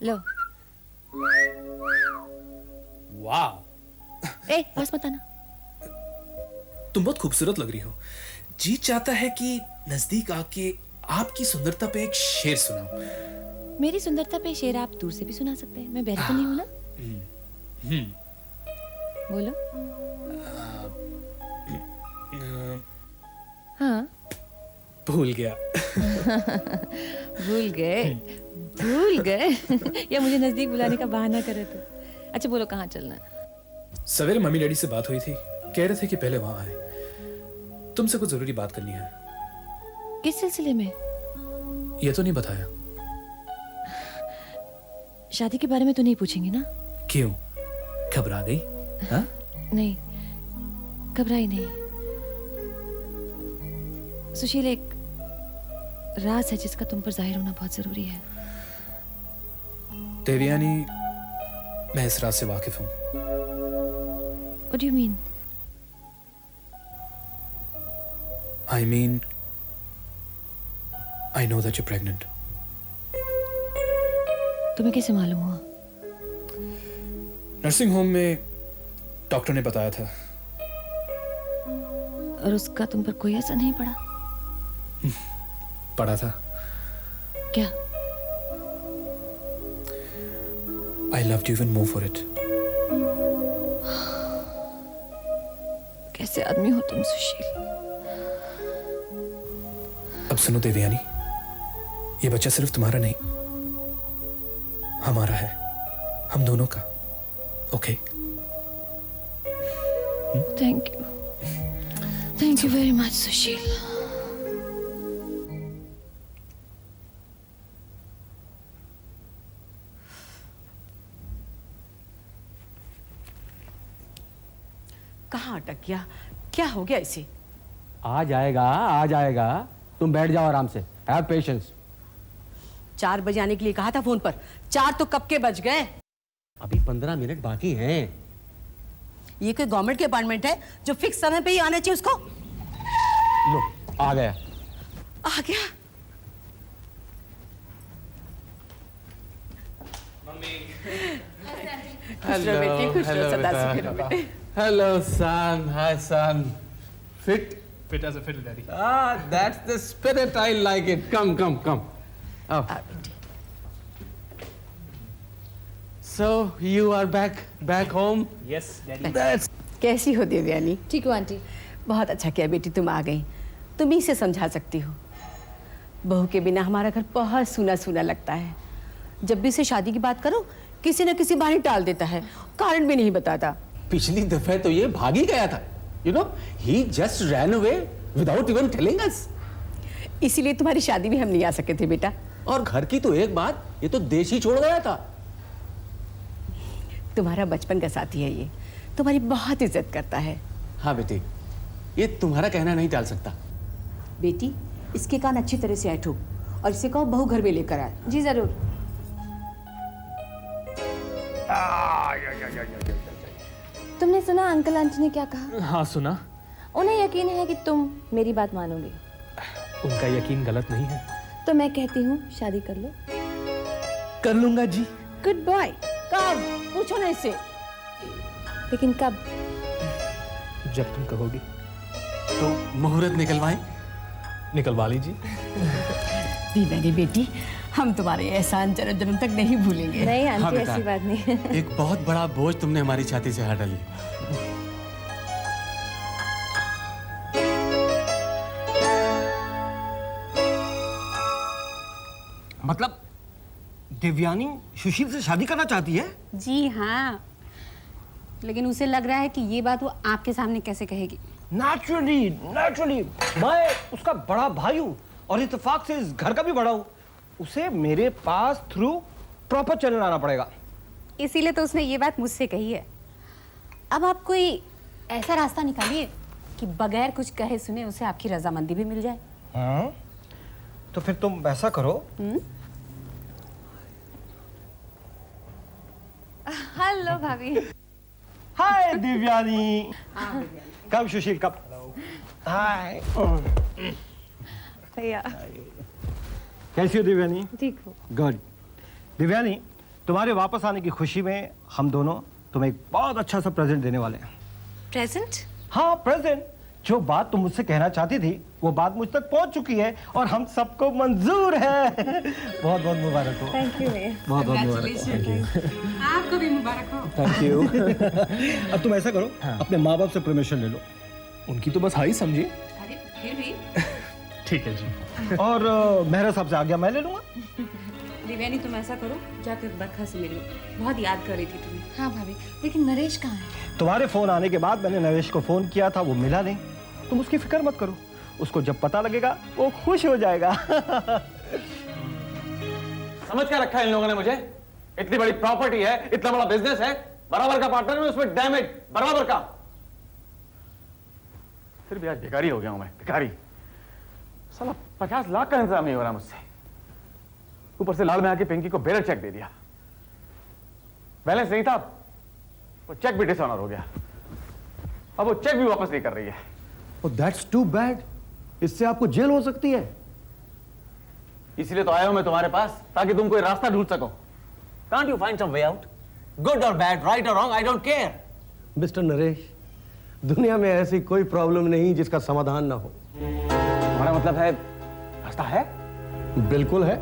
लो। वाह, ए पास मत आना। तुम बहुत खूबसूरत लग रही हो। जी चाहता है कि नजदीक आके आपकी सुंदरता पे एक शेर सुनाऊं। मेरी सुंदरता पे शेर आप दूर से भी सुना सकते हैं। मैं बहरी तो नहीं हूं ना। बोलो। हाँ। भूल गया। भूल गए। भूल गए। या मुझे नजदीक बुलाने का बहाना करे थे। अच्छा बोलो, कहाँ चलना है? सवेरे मम्मी डैडी से बात हुई थी, कह रहे थे कि पहले वहां आए, तुमसे कुछ जरूरी बात करनी है। किस सिलसिले में? ये तो नहीं बताया। शादी के बारे में तो नहीं पूछेंगे ना? क्यों, घबरा गई? हाँ? नहीं, घबराई नहीं। सुशील, एक राज है जिसका तुम पर जाहिर होना बहुत जरूरी है। देवयानी, मैं इस राज से वाकिफ हूं। What do you mean? I mean, I know that you're pregnant. तुम्हें कैसे मालूम हुआ? नर्सिंग होम में डॉक्टर ने बताया था। और उसका तुम पर कोई असर नहीं पड़ा? पढ़ा था। क्या? I loved you even more for it. कैसे आदमी हो तुम सुशील? अब सुनो देवयानी, ये बच्चा सिर्फ तुम्हारा नहीं, हमारा है, हम दोनों का। Okay? Thank you very much Sushil. कहाँ अटक गया? क्या हो गया इसे? आ जाएगा, आ जाएगा। तुम बैठ जाओ आराम से। Have patience. 4 बजे आने के लिए कहा था फोन पर। 4 तो कब के बज गए? अभी 15 मिनट बाकी हैं। ये कोई गवर्नमेंट के अपार्टमेंट है जो फिक्स समय पे ही आना चाहिए उसको? लो, आ गया। आ गया। खुश रहो बेटी, खुश रहो, सदा सुखी रहो बेटे। Hello, son. Hi, son. Fit? Fit as a fiddle, daddy. Ah, that's the spirit. I like it. Come, come, come. Oh. आ बेटी। So you are back home? Yes, daddy. That's कैसी हो देवयानी? ठीक हो आंटी? बहुत अच्छा किया बेटी, तुम आ गई। तुम ही से समझा सकती हो। बहू के बिना हमारा घर बहुत सूना सूना लगता है। जब भी उसे शादी की बात करो, किसी न किसी बहाने टाल देता है, कारण भी नहीं बताता। पिछली दफे तो ये भाग ही गया था। You know, he just ran away without even telling us. इसीलिए तुम्हारी शादी भी हम नहीं आ सके थे बेटा। और घर की तो एक बात, ये तो देश ही छोड़ गया था। तुम्हारा बचपन का साथी है ये, तुम्हारी बहुत इज्जत करता है। हाँ बेटी, ये तुम्हारा कहना नहीं टाल सकता। बेटी, इसके कान अच्छी तरह से ऐठो और इसे कहो बहू घर में लेकर आए। जी जरूर। तुमने सुना अंकल आंटी ने क्या कहा? हाँ सुना। उन्हें यकीन है कि तुम मेरी बात मानोगे। उनका यकीन गलत नहीं है। तो मैं कहती हूँ शादी कर लो। कर लूंगा जी। Good boy. कब? पूछो ना इससे। लेकिन कब? जब तुम कहोगी। तो मुहूर्त निकलवाएं? निकलवा लीजिए। दीवानी बेटी, हम तुम्हारे एहसान जन्म जन्म तक नहीं भूलेंगे। नहीं हाँ आंटी, बेटा। ऐसी बात नहीं है। एक बहुत बड़ा बोझ तुमने हमारी छाती से हटा लिया। मतलब देवयानी सुशील से शादी करना चाहती है? जी हाँ, लेकिन उसे लग रहा है कि ये बात वो आपके सामने कैसे कहेगी। नेचुरली मैं उसका बड़ा भाई हूँ और इत्तेफाक से इस घर का भी बड़ा हूँ। उसे मेरे पास थ्रू प्रॉपर चैनल आना पड़ेगा। इसीलिए तो उसने ये बात मुझसे कही है। अब आप कोई ऐसा रास्ता निकालिए कि बगैर कुछ कहे सुने उसे आपकी रजामंदी भी मिल जाए। हाँ, तो फिर तुम ऐसा करो। हेलो भाभी। हाय देवयानी। कब सुशील, कब? हाय। भैया। कैसी हो देवयानी? ठीक हो? गुड। देवयानी, तुम्हारे वापस आने की खुशी में हम दोनों तुम्हें एक बहुत अच्छा सा प्रेजेंट देने वाले हैं। प्रेजेंट? हाँ, प्रेजेंट। जो बात तुम मुझसे कहना चाहती थी वो बात मुझ तक पहुंच चुकी है और हम सबको मंजूर है। बहुत बहुत मुबारक हो। थैंक यू भैया। बहुत बहुत मुबारक। आपको भी मुबारक हो। Thank you. अब तुम ऐसा करो, अपने माँ बाप से परमिशन ले लो। उनकी तो बस हाई समझिए। अरे फिर भी ठीक है जी। और मेहरा साहब से आज्ञा मैं ले लूंगा। देवयानी, तुम ऐसा करो, जाकर बरखा से मिलो, बहुत याद कर रही थी तुम्हें। हाँ भाभी, लेकिन नरेश कहाँ है? तुम्हारे फोन आने के बाद मैंने नरेश को फोन किया था, वो मिला नहीं। तुम उसकी फिक्र मत करो, उसको जब पता लगेगा वो खुश हो जाएगा। समझ क्या रखा है इन लोगों ने मुझे? इतनी बड़ी प्रॉपर्टी है, इतना बड़ा बिजनेस है, बराबर का पार्टनर में उसमें डैमेज बराबर का। फिर भी आज भिखारी हो गया हूं मैं, भिखारी। साला 50 लाख का इंतजाम नहीं हो रहा मुझसे, ऊपर से लाल में आके पिंकी को बेरर चेक दे दिया। बैलेंस नहीं था, वो चेक भी डिसऑनर हो गया, अब वो चेक भी वापस नहीं कर रही है। That's too bad. इससे आपको जेल हो सकती है। इसलिए तो आया हूं मैं तुम्हारे पास, ताकि तुम कोई रास्ता ढूंढ सको। Can't you find some way out? Good or bad, right or wrong, I don't care. Mister Naresh, दुनिया में ऐसी कोई प्रॉब्लम नहीं जिसका समाधान ना हो। तुम्हारा मतलब है रास्ता है? बिल्कुल है।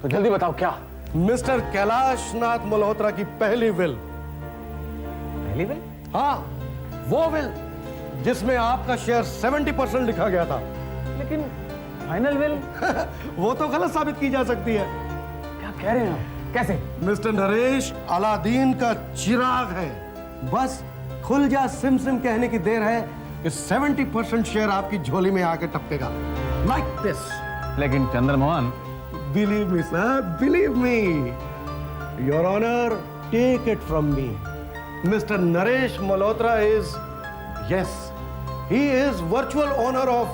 तो जल्दी बताओ क्या। मिस्टर कैलाश नाथ मल्होत्रा की पहली विल। पहली विल? हाँ, वो विल जिसमें आपका शेयर 70% लिखा गया था। लेकिन फाइनल विल? वो तो गलत साबित की जा सकती है। क्या कह रहे हैं? कैसे? मिस्टर नरेश अलादीन का चिराग है, बस खुल जा सिम सिम कहने की देर है कि 70% शेयर आपकी झोली में आके टपकेगा, लाइक दिस। लेकिन Chandramohan, Believe me, sir. Believe me. Your Honor, take it from me. Mr. Naresh Malhotra is, yes, he is virtual owner of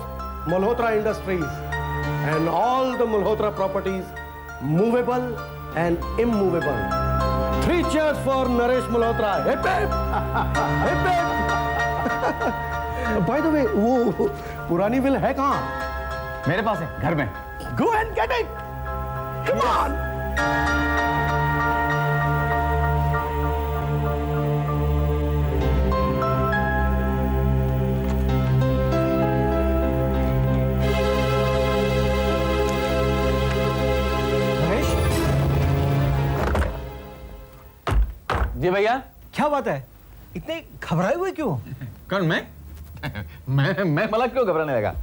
Malhotra Industries and all the Malhotra properties, movable and immovable. 3 cheers for Naresh Malhotra. Hip hip! Hip hip! By the way, वो पुरानी will है कहाँ? मेरे पास है, घर में। Go and get it. Come on! Naresh, जी भैया। क्या बात है? इतने घबराए हुए क्यों? कौन, मैं? मैं मला क्यों घबराने लगा?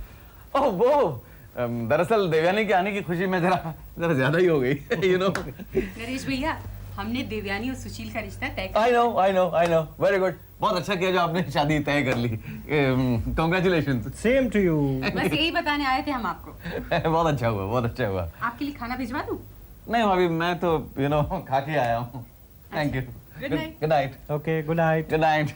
ओह वो, दरअसल देवयानी के आने की खुशी में जरा ज्यादा ही हो गई। You know. नरेश भैया, हमने देवयानी और सुशील का रिश्ता तय कर आई नो, वेरी गुड। बहुत अच्छा किया जो आपने शादी तय कर ली। कांग्रेचुलेशंस। Same to you. बस यही बताने आए थे हम आपको। बहुत अच्छा हुआ, बहुत अच्छा हुआ। आपके लिए खाना भिजवा दूं? नहीं भाभी, मैं तो खा के आया हूँ। Thank you. Good night. Good night. Okay, good night. Good night.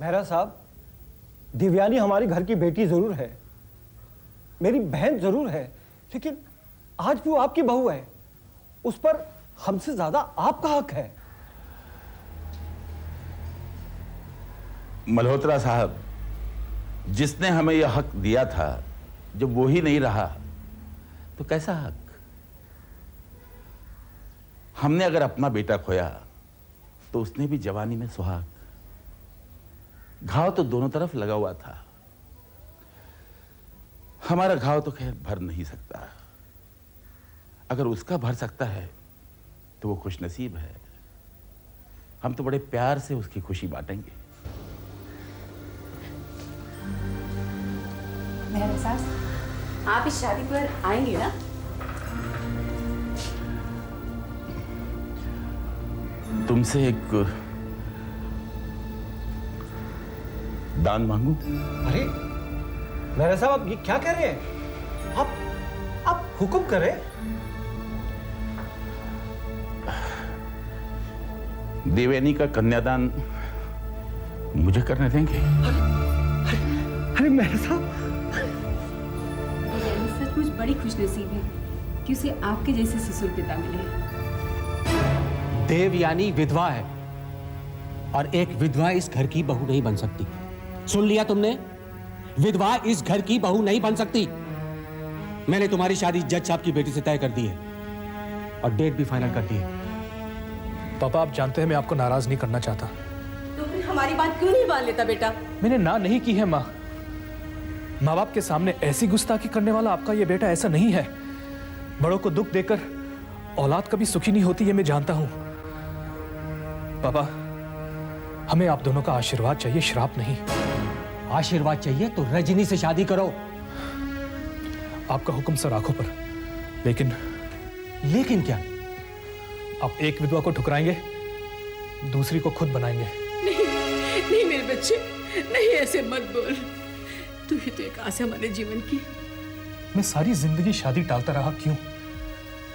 Mehra साहब, दिव्यानी हमारी घर की बेटी जरूर है, मेरी बहन जरूर है, लेकिन आज भी वो आपकी बहू है। उस पर हमसे ज्यादा आपका हक है। मल्होत्रा साहब, जिसने हमें यह हक दिया था, जब वो ही नहीं रहा तो कैसा हक? हमने अगर अपना बेटा खोया तो उसने भी जवानी में सुहाग। घाव तो दोनों तरफ लगा हुआ था। हमारा घाव तो खैर भर नहीं सकता, अगर उसका भर सकता है तो वो खुशनसीब है। हम तो बड़े प्यार से उसकी खुशी बांटेंगे। मेहरा साहब, आप इस शादी पर आएंगे ना? तुमसे एक दान मांगू? अरे मेहरा साहब, आप ये क्या कह रहे हैं? आप हुक्म करें। देवयानी का कन्यादान मुझे करने देंगे? अरे मेहरा साहब, देवयानी सचमुच बड़ी खुशनसीब है कि उसे आपके जैसे ससुर पिता मिले। देवयानी विधवा है और एक विधवा इस घर की बहू नहीं बन सकती। सुन लिया तुमने? विधवा इस घर की बहू नहीं बन सकती। मैंने तुम्हारी शादी जज साहब की बेटी से तय कर दी है और डेट भी फाइनल कर दी है। पापा, आप जानते हैं मैं आपको नाराज नहीं करना चाहता। तो फिर हमारी बात क्यों नहीं मान लेता बेटा? मैंने ना नहीं की है माँ। माँ बाप के सामने ऐसी गुस्ताखी करने वाला आपका ये बेटा ऐसा नहीं है। बड़ों को दुख देकर औलाद कभी सुखी नहीं होती, ये मैं जानता हूं। पापा, हमें आप दोनों का आशीर्वाद चाहिए, श्राप नहीं। आशीर्वाद चाहिए तो रजनी से शादी करो। आपका हुक्म सर आंखों पर। लेकिन लेकिन क्या? आप एक विधवा को ठुकराएंगे, दूसरी को खुद बनाएंगे। नहीं मेरे बच्चे, नहीं ऐसे मत बोल। तू ही तो एक आशा हमारे जीवन की। मैं सारी जिंदगी शादी टालता रहा, क्यों?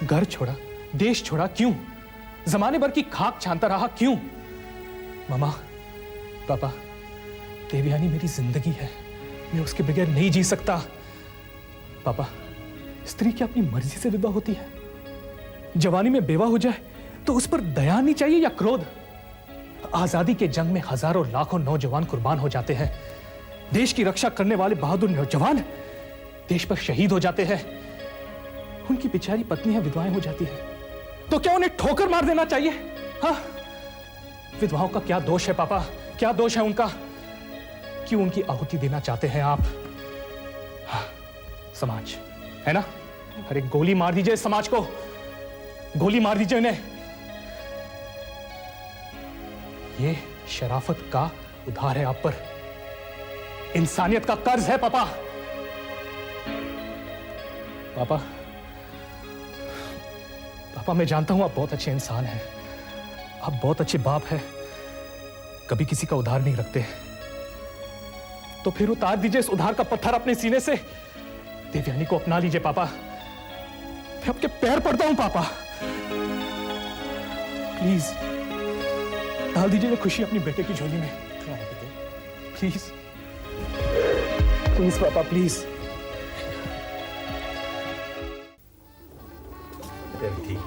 घर छोड़ा, देश छोड़ा, क्यों? जमाने भर की खाक छानता रहा, क्यों? मामा, पापा, देवयानी मेरी जिंदगी है, मैं उसके बगैर नहीं जी सकता। पापा, स्त्री क्या अपनी मर्जी से विधवा होती है? जवानी में बेवा हो जाए तो उस पर दया नहीं चाहिए या क्रोध? आजादी के जंग में हजारों लाखों नौजवान कुर्बान हो जाते हैं। देश की रक्षा करने वाले बहादुर नौजवान देश पर शहीद हो जाते हैं। उनकी बेचारी पत्नियां विधवाएं हो जाती हैं, तो क्या उन्हें ठोकर मार देना चाहिए? हाँ? विधवाओं का क्या दोष है पापा? क्या दोष है उनका? क्यों उनकी आहुति देना चाहते हैं आप? हाँ, समाज है ना? अरे गोली मार दीजिए समाज को, गोली मार दीजिए उन्हें। ये शराफत का उधार है आप पर, इंसानियत का कर्ज है पापा। पापा, पापा, मैं जानता हूं आप बहुत अच्छे इंसान हैं, आप बहुत अच्छे बाप हैं, कभी किसी का उधार नहीं रखते। तो फिर उतार दीजिए इस उधार का पत्थर अपने सीने से, देवयानी को अपना लीजिए पापा। मैं आपके पैर पड़ता हूं पापा, प्लीज डाल दीजिए खुशी अपनी बेटे की झोली में, प्लीज प्लीज पापा, प्लीज। ठीक।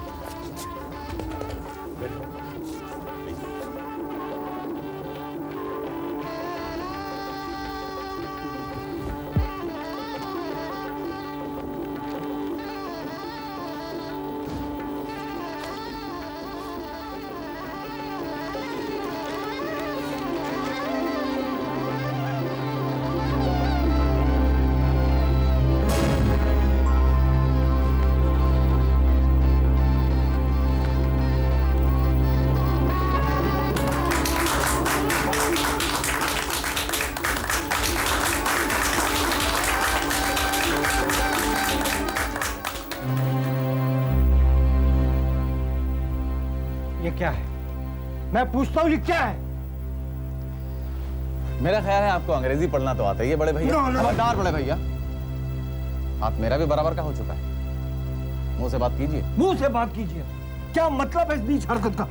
ये क्या है? मैं पूछता हूँ ये क्या है? मेरा ख्याल है आपको अंग्रेजी पढ़ना तो आता ही है बड़े भैया। खबरदार बड़े भैया, हाथ मेरा भी बराबर का हो चुका है। मुंह से बात कीजिए। मुंह से बात कीजिए। क्या मतलब है इस नीच हरकत का?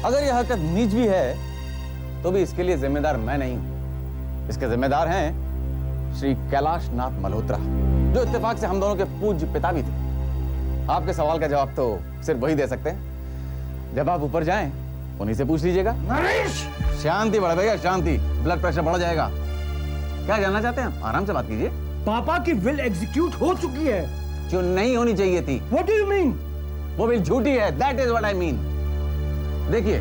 अगर यह हरकत नीच भी है तो भी इसके लिए जिम्मेदार मैं नहीं हूं। इसके जिम्मेदार हैं श्री कैलाश नाथ मल्होत्रा, जो इत्तेफाक से हम दोनों के पूज्य पिता भी थे। आपके सवाल का जवाब तो सिर्फ वही दे सकते हैं। जब आप ऊपर जाएं उन्हीं से पूछ लीजिएगा। नरेश! शांति बड़े भैया, शांति। ब्लड प्रेशर बढ़ जाएगा। क्या जानना चाहते हैं? आराम से बात कीजिए। पापा की विल एग्जीक्यूट हो चुकी है। जो नहीं होनी चाहिए थी। What do you mean? वो विल झूठी है। That is what I mean। देखिए,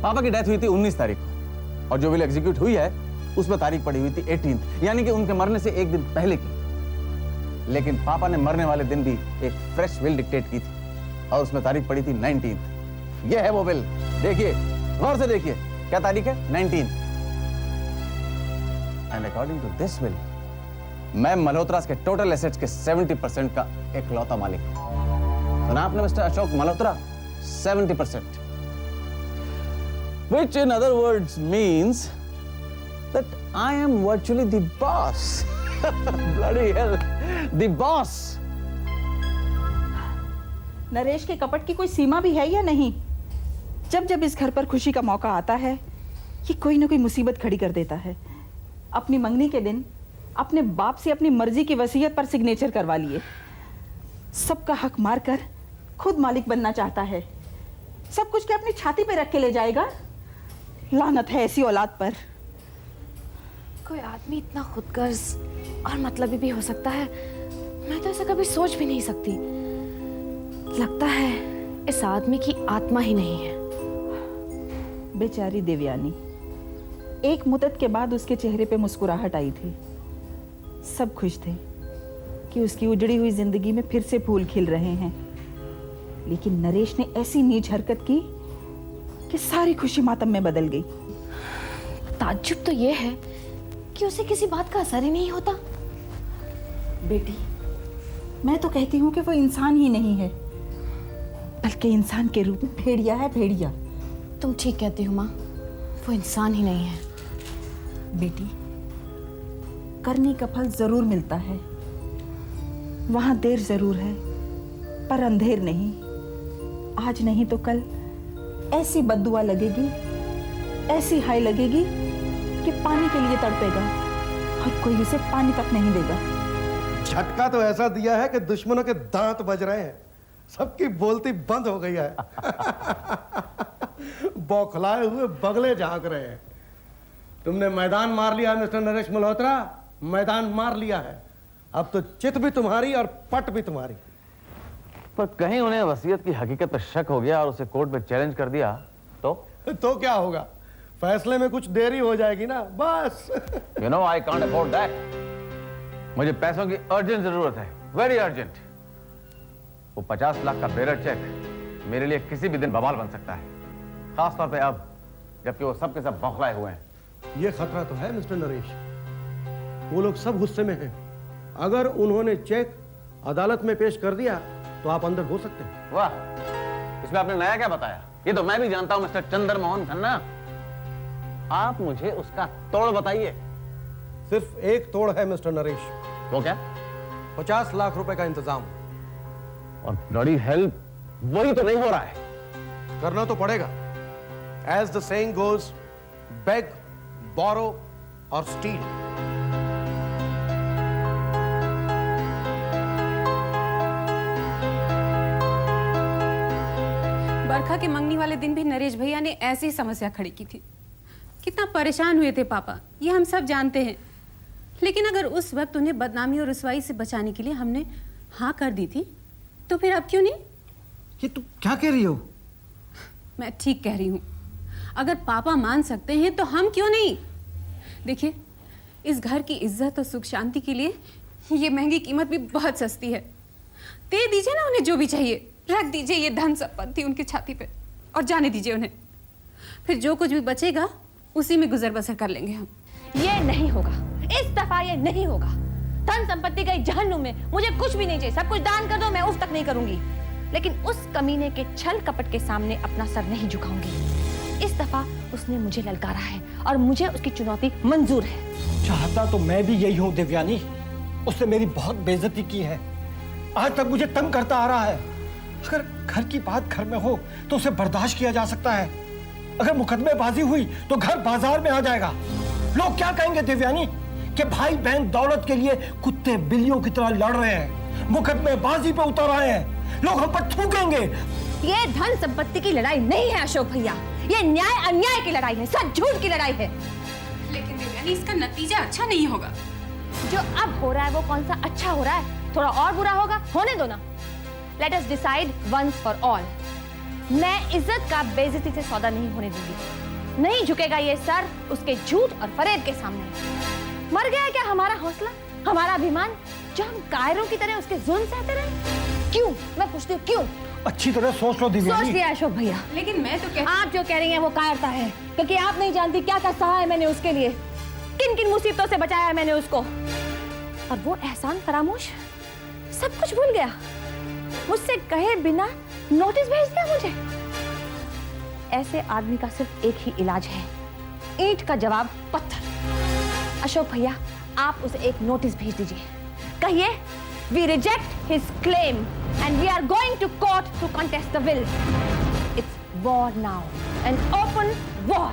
पापा की डेथ हुई थी 19 तारीख को और जो विल एग्जीक्यूट हुई है उसमें तारीख पड़ी हुई थी 18th, यानी कि उनके मरने से एक दिन पहले की। लेकिन पापा ने मरने वाले दिन भी एक फ्रेश विल डिक्टेट की थी और उसमें तारीख पड़ी थी 19th। ये है वो विल। देखिए, गौर से देखिए, क्या तारीख है? 19th। And according to this will मैं मल्होत्रास के टोटल एसेट्स के 70% का इकलौता मालिक हूं। सुना आपने mister Ashok Malhotra? 70%, which in other words means that I am virtually the boss। Bloody hell, the boss। Naresh के कपट की कोई सीमा भी है या नहीं? जब जब इस घर पर खुशी का मौका आता है, ये कोई ना कोई मुसीबत खड़ी कर देता है। अपनी मंगनी के दिन अपने बाप से अपनी मर्जी की वसीयत पर सिग्नेचर करवा लिए। सबका हक मारकर खुद मालिक बनना चाहता है। सब कुछ के अपनी छाती पे रख के ले जाएगा। लानत है ऐसी औलाद पर। कोई आदमी इतना खुदगर्ज और मतलबी भी हो सकता है, मैं तो ऐसा कभी सोच भी नहीं सकती। लगता है इस आदमी की आत्मा ही नहीं है। बेचारी देवयानी, एक मुद्दत के बाद उसके चेहरे पे मुस्कुराहट आई थी। सब खुश थे कि उसकी उजड़ी हुई जिंदगी में फिर से फूल खिल रहे हैं, लेकिन नरेश ने ऐसी नीच हरकत की कि सारी खुशी मातम में बदल गई। ताज्जुब तो ये है कि उसे किसी बात का असर ही नहीं होता। बेटी, मैं तो कहती हूँ कि वो इंसान ही नहीं है, बल्कि इंसान के रूप में भेड़िया है, भेड़िया। तुम ठीक कहती हो माँ, वो इंसान ही नहीं है। बेटी, करने का फल जरूर मिलता है, वहां देर जरूर है पर अंधेर नहीं। आज नहीं तो कल ऐसी बद्दुआ लगेगी, ऐसी हाय लगेगी कि पानी के लिए तड़पेगा और कोई उसे पानी तक नहीं देगा। झटका तो ऐसा दिया है कि दुश्मनों के दांत बज रहे हैं, सबकी बोलती बंद हो गई है। बौखलाए हुए बगले झांक रहे हैं। तुमने मैदान मार लिया मिस्टर नरेश मल्होत्रा, मैदान मार लिया है। अब तो चित भी तुम्हारी और पट भी तुम्हारी। पर कहीं उन्हें वसीयत की हकीकत पर शक हो गया और उसे कोर्ट में चैलेंज कर दिया तो क्या होगा? फैसले में कुछ देरी हो जाएगी ना, बस। You know I can't afford that. मुझे पैसों की अर्जेंट जरूरत है, वेरी अर्जेंट। वो 50 लाख का बेरर चेक मेरे लिए किसी भी दिन बवाल बन सकता है, खासतौर पे अब जबकि वो सब के सब बौखलाए हुए हैं। ये खतरा तो है मिस्टर नरेश, वो लोग सब गुस्से में हैं। अगर उन्होंने चेक अदालत में पेश कर दिया तो आप अंदर हो सकते हैं। वाह, इसमें आपने नया क्या बताया? ये तो मैं भी जानता हूं मिस्टर चंद्र मोहन खन्ना। आप मुझे उसका तोड़ बताइए। सिर्फ एक तोड़ है मिस्टर नरेश। वो क्या? 50 लाख रुपए का इंतजाम। और ब्लडी हेल, वही तो नहीं हो रहा है। करना तो पड़ेगा। As the saying goes, beg, borrow और स्टील। बरखा के मंगनी वाले दिन भी नरेश भैया ने ऐसी समस्या खड़ी की थी। कितना परेशान हुए थे पापा, ये हम सब जानते हैं। लेकिन अगर उस वक्त उन्हें बदनामी और रुसवाई से बचाने के लिए हमने हाँ कर दी थी, तो फिर अब क्यों नहीं? ये तुम क्या कह रही हो? मैं ठीक कह रही हूँ। अगर पापा मान सकते हैं तो हम क्यों नहीं? देखिए, इस घर की इज्जत और सुख शांति के लिए ये महंगी कीमत भी बहुत सस्ती है। दे दीजिए ना उन्हें जो भी चाहिए, रख दीजिए ये धन संपत्ति उनकी छाती पे और जाने दीजिए उन्हें। फिर जो कुछ भी बचेगा उसी में गुजर बसर कर लेंगे हम। ये नहीं होगा, इस दफा ये नहीं होगा। धन संपत्ति गई जहन्नुम में, मुझे कुछ भी नहीं चाहिए। सब कुछ दान कर दो, मैं उफ तक नहीं करूंगी। लेकिन उस कमीने के छल कपट के सामने अपना सर नहीं झुकाऊंगी। इस दफा उसने मुझे ललकारा है और मुझे उसकी चुनौती मंजूर है। चाहता तो मैं भी यही हूं देवयानी। उसने मेरी बहुत बेइज्जती की है, आज तक मुझे तंग करता आ रहा है। अगर घर की बात घर में हो तो उसे बर्दाश्त किया जा सकता है, अगर मुकदमेबाजी हुई तो घर बाजार में आ जाएगा। लोग क्या कहेंगे देवयानी कि भाई बहन दौलत के लिए कुत्ते बिल्लियों की तरह लड़ रहे हैं, मुकदमेबाजी पे उतर आए हैं। लोग हम पर थूकेंगे। ये धन संपत्ति की लड़ाई नहीं है अशोक भैया, ये न्याय अन्याय की लड़ाई है, सच झूठ की लड़ाई है। लेकिन देवयानी, इसका नतीजा अच्छा नहीं होगा। जो अब हो रहा है वो कौन सा अच्छा हो रहा है? थोड़ा और बुरा होगा, होने दो ना। Let us decide once for all. मैं इज्जत का बेइज्जती से सौदा नहीं होने दूंगी। नहीं झुकेगा ये सर उसके झूठ और फरेब के सामने। मर गया क्या हमारा हौसला, हमारा अभिमान, जो हम कायरों की तरह उसके जुल्म सहते रहे? क्यों? मैं पूछती हूँ क्यों? अच्छी तरह सोच लो देवयानी। सोच लिया अशोक भैया। लेकिन मैं तो कहती आप जो कह रही हैं वो कायरता है, क्योंकि आप नहीं जानती क्या क्या सहा है मैंने उसके लिए, किन किन मुसीबतों से बचाया है मैंने उसको। और वो एहसान फरामोश, सब कुछ भूल गया, मुझसे कहे बिना नोटिस भेज दिया मुझे। ऐसे आदमी का सिर्फ एक ही इलाज है, ईंट का जवाब पत्थर। अशोक भैया, आप उसे एक नोटिस भेज दीजिए, कहिए we reject his claim and we are going to court to contest the will. It's war now, an open war.